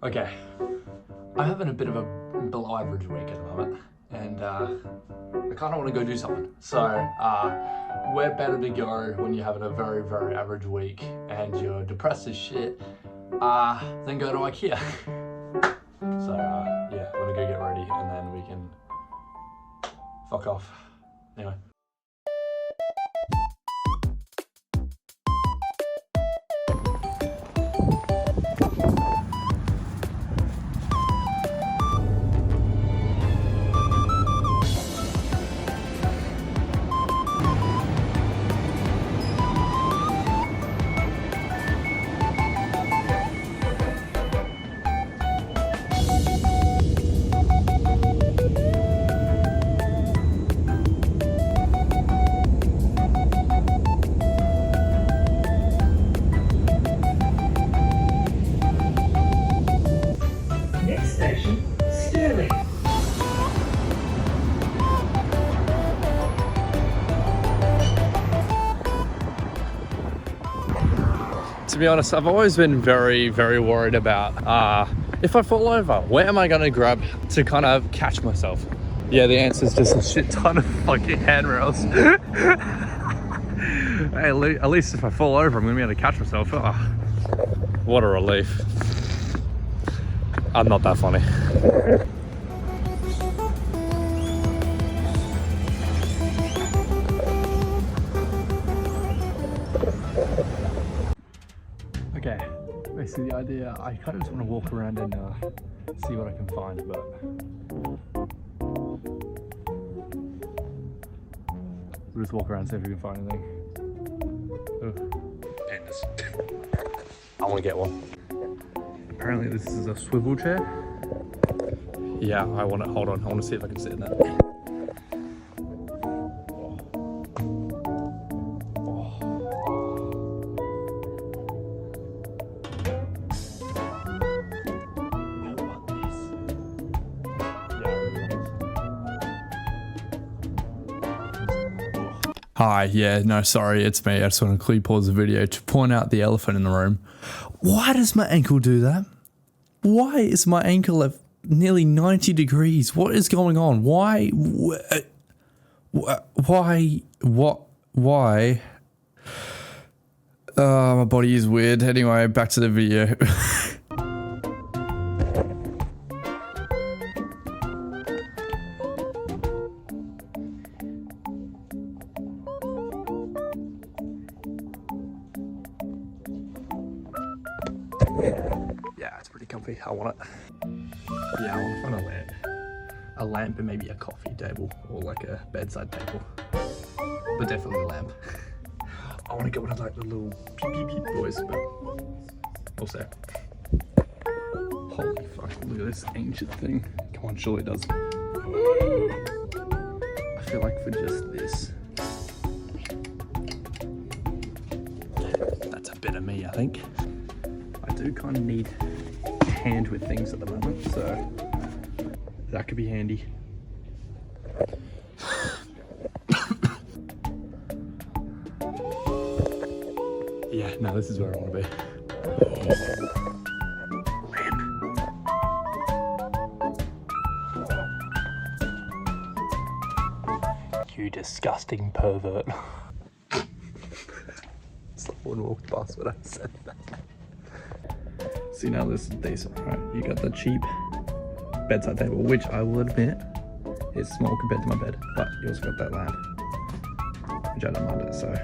Okay, I'm having a bit of a below average week at the moment, and I kind of want to go do something. So where better to go when you're having a very, very average week and you're depressed as shit than go to IKEA. So yeah, I'm gonna go get ready and then we can fuck off. Anyway. To be honest, I've always been very, very worried about if I fall over, where am I gonna grab to kind of catch myself? Yeah, the answer is just a shit ton of fucking handrails. Hey, at least if I fall over, I'm gonna be able to catch myself. Oh, what a relief. I'm not that funny. Okay, basically the idea, I kind of just want to walk around and see what I can find, but we'll just walk around and see if we can find anything. Pandas. I want to get one. Apparently this is a swivel chair. Yeah, I want to, hold on, I want to see if I can sit in that. Hi, yeah, no, sorry, it's me. I just want to quickly pause the video to point out the elephant in the room. Why does my ankle do that? Why is my ankle at nearly 90 degrees? What is going on? Why? My body is weird. Anyway, back to the video. Yeah, it's pretty comfy. I want it. Yeah, I want to find a lamp. A lamp and maybe a coffee table or like a bedside table. But definitely a lamp. I want to get one of like the little beep beep beep boys, but we'll see. Holy fuck, look at this ancient thing. Come on, surely it does. I feel like for just this. That's a bit of me, I think. I do kind of need a hand with things at the moment, so that could be handy. Yeah, no, this is where I want to be. Lamp. You disgusting pervert. Someone walked past when I said that. See, now this is decent, right? You got the cheap bedside table, which I will admit is small compared to my bed, but you also got that lamp, which I don't mind it, so.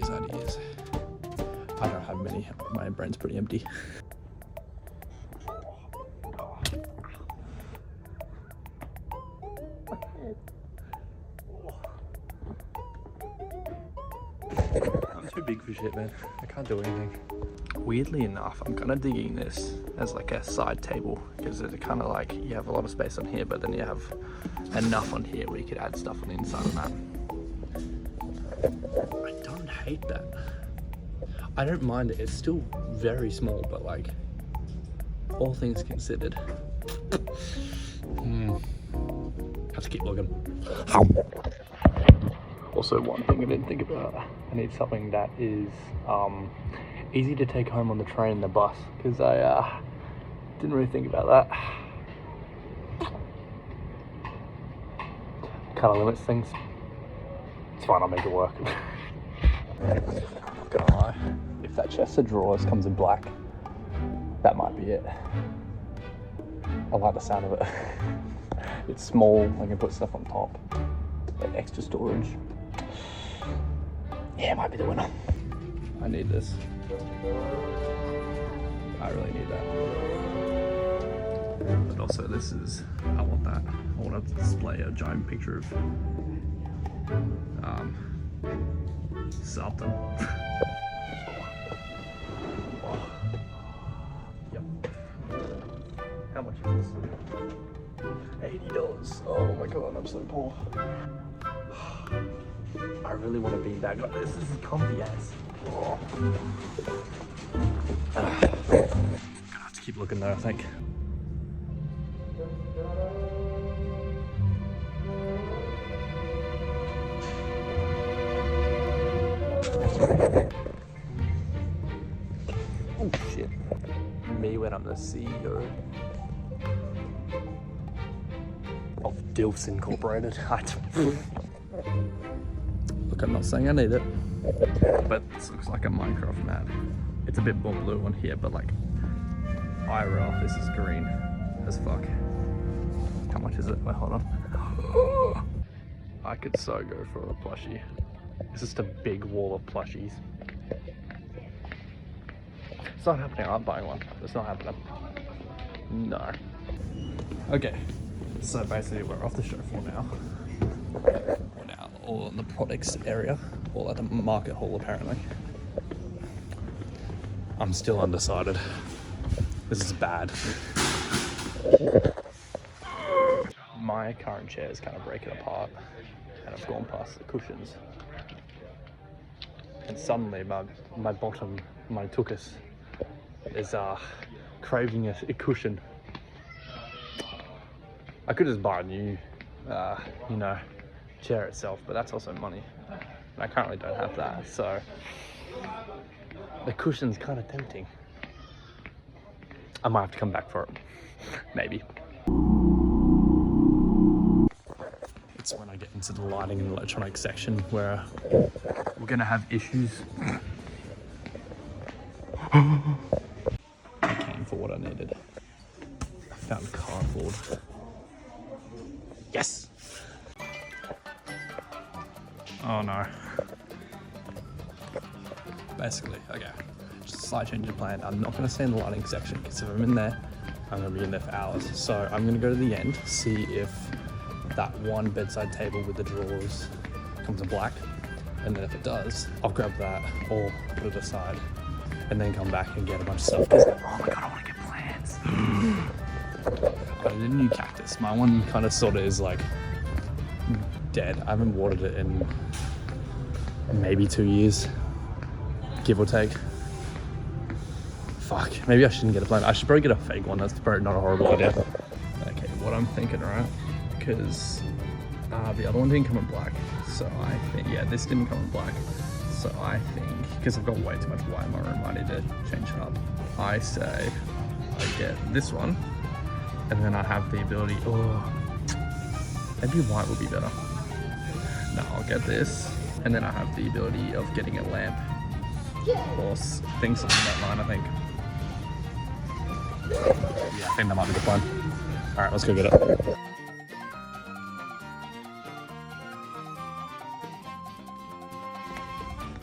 Ideas. I don't have many, my brain's pretty empty. I'm too big for shit, man. I can't do anything. Weirdly enough, I'm kind of digging this as like a side table because it's kind of like you have a lot of space on here, but then you have enough on here where you could add stuff on the inside of that. I don't hate that. I don't mind it. It's still very small, but like all things considered. Have to keep looking. Also, one thing I didn't think about, I need something that is easy to take home on the train and the bus, because I didn't really think about that. Kind of limits things. It's fine, I'll make it work. Not gonna lie, if that chest of drawers comes in black, that might be it. I like the sound of it. It's small, I can put stuff on top. But extra storage. Yeah, it might be the winner. I need this. I really need that. But also this is, I want that. I want to display a giant picture of something. Yep. How much is this? $80. Oh my god, I'm so poor. I really want to be that guy. This is comfy as. Oh. Gonna have to keep looking though, I think. Oh shit. Me when I'm the CEO of Dilfs Incorporated. Look, I'm not saying I need it, but this looks like a Minecraft map. It's a bit more blue on here, but like IRL, this is green as fuck. How much is it? Wait, hold on. I could so go for a plushie. It's just a big wall of plushies. It's not happening. I'm buying one. It's not happening. No. Okay. So basically we're off the show floor now. We're now all in the products area, all at the market hall apparently. I'm still undecided. This is bad. My current chair is kind of breaking apart and I've gone past the cushions. And suddenly my bottom, my tuchus, is craving a cushion. I could just buy a new, you know, chair itself, but that's also money. And I currently don't have that, so the cushion's kind of tempting. I might have to come back for it, maybe. It's when I get into the lighting and electronic section where we're gonna have issues. I came for what I needed. I found cardboard. Yes! Oh no. Basically, okay, just a slight change of plan. I'm not gonna stay in the lighting section because if I'm in there, I'm gonna be in there for hours. So I'm gonna go to the end, see if that one bedside table with the drawers comes in black. And then if it does, I'll grab that or put it aside and then come back and get a bunch of stuff. Oh my god, I wanna get plants. But I did a new cactus. My one kind of sort of is like dead. I haven't watered it in maybe 2 years, give or take. Fuck, maybe I shouldn't get a plant. I should probably get a fake one. That's probably not a horrible idea. Okay, what I'm thinking, right? Because the other one didn't come in black. So I think, yeah, this didn't come in black. So I think, because I've got way too much white in my room, I need to change it up. I say I get this one, and then I have the ability, oh, maybe white would be better. No, I'll get this, and then I have the ability of getting a lamp or things along that line, I think. Yeah, I think that might be the plan. All right, let's go get it.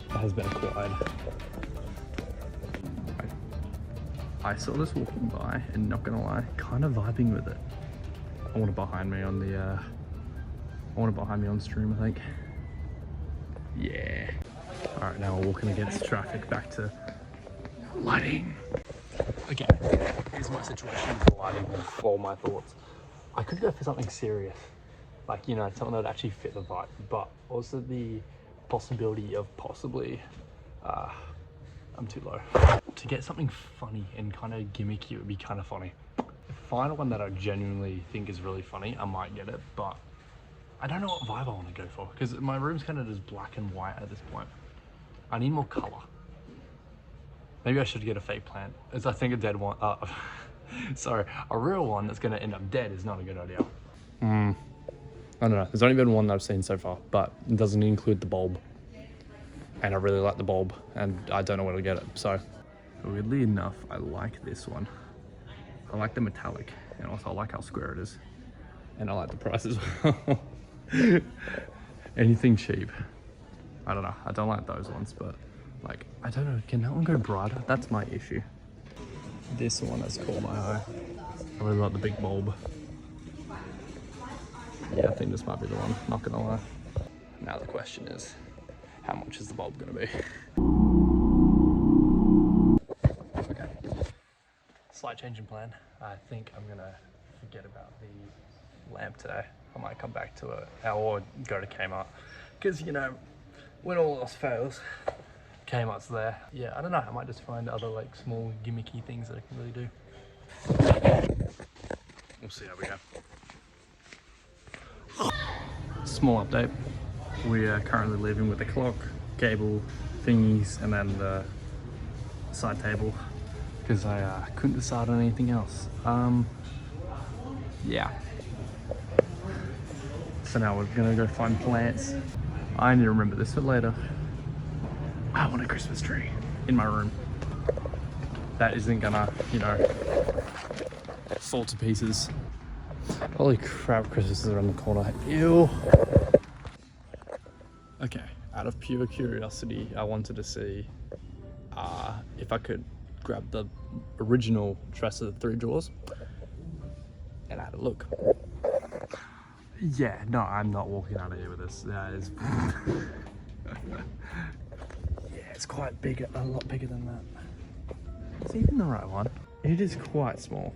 That has been acquired. I saw this walking by and not gonna lie, kind of vibing with it. I want it behind me on the, I want it behind me on stream, I think. Yeah. All right, now we're walking against traffic back to lighting. Okay, here's my situation with the lighting and all my thoughts. I could go for something serious, like, you know, something that would actually fit the vibe, but also the possibility of possibly, I'm too low. To get something funny and kind of gimmicky, it would be kind of funny. If I find one that I genuinely think is really funny, I might get it, but I don't know what vibe I want to go for because my room's kind of just black and white at this point. I need more color. Maybe I should get a fake plant, as I think a dead one, sorry, a real one that's gonna end up dead is not a good idea. I don't know, there's only been one that I've seen so far, but it doesn't include the bulb. And I really like the bulb, and I don't know where to get it, so. Weirdly enough, I like this one. I like the metallic, and also I like how square it is. And I like the price as well. Anything cheap. I don't know, I don't like those ones, but like, I don't know, can that one go brighter? That's my issue. This one has caught my eye. I really like the big bulb. Yeah, I think this might be the one, not gonna lie. Now the question is, how much is the bulb gonna be? Okay, slight change in plan. I think I'm gonna forget about the lamp today. I might come back to it or go to Kmart. Because, you know, when all else fails, Kmart's there. Yeah, I don't know, I might just find other like small gimmicky things that I can really do. We'll see how we go. Small update. We are currently living with the clock, cable, thingies, and then the side table. Because I couldn't decide on anything else. Yeah. So now we're gonna go find plants. I need to remember this for later. I want a Christmas tree in my room. That isn't gonna, you know, fall to pieces. Holy crap, Christmas is around the corner. Ew. Okay, out of pure curiosity, I wanted to see if I could grab the original Dress of the Three Drawers. And I had a look. Yeah, no, I'm not walking out of here with this. That is... yeah, it's quite big, a lot bigger than that. It's even the right one. It is quite small.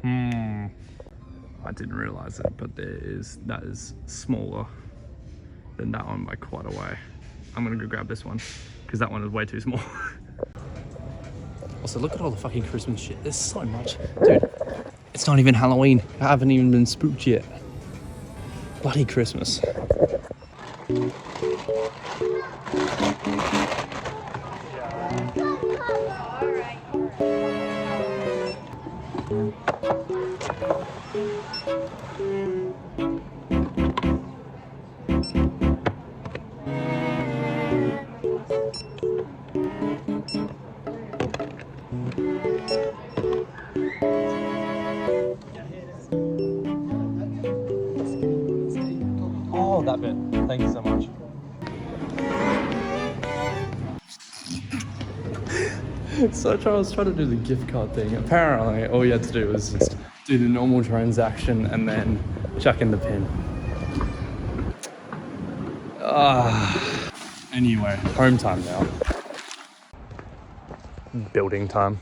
I didn't realize it, but that is smaller than that one by quite a way. I'm gonna go grab this one, because that one is way too small. Also, look at all the fucking Christmas shit. There's so much. Dude, it's not even Halloween. I haven't even been spooked yet. Bloody Christmas. Oh, that bit. Thank you so much. So I was trying to do the gift card thing. Apparently, all you had to do was just do the normal transaction and then chuck in the pin. Anyway, home time now. Building time.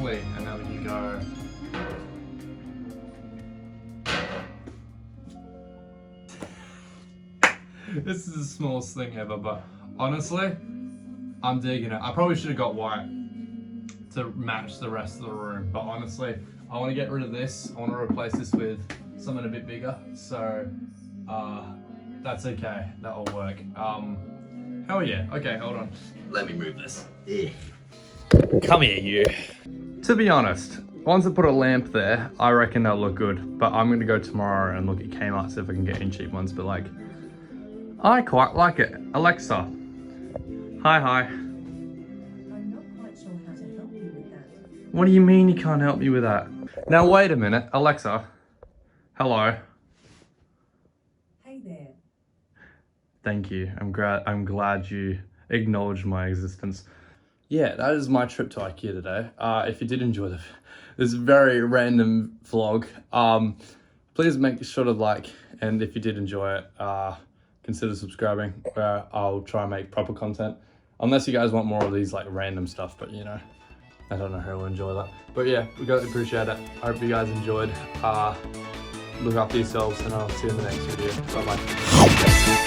quickly, and then we can go. This is the smallest thing ever, but honestly, I'm digging it. I probably should have got white to match the rest of the room, but honestly, I want to get rid of this. I want to replace this with something a bit bigger, so that's okay. That'll work. Hell yeah. Okay, hold on. Let me move this. Come here, you. To be honest, once I put a lamp there, I reckon they'll look good, but I'm going to go tomorrow and look at Kmart, see if I can get any cheap ones, but like, I quite like it. Alexa. Hi. I'm not quite sure how to help you with that. What do you mean you can't help me with that? Now wait a minute, Alexa. Hello. Hey there. Thank you. I'm glad you acknowledged my existence. Yeah, that is my trip to IKEA today. If you did enjoy this very random vlog, please make sure to like, and if you did enjoy it, consider subscribing, where I'll try and make proper content. Unless you guys want more of these like random stuff, but you know, I don't know who will enjoy that. But yeah, we greatly appreciate it. I hope you guys enjoyed. Look after yourselves, and I'll see you in the next video. Bye bye.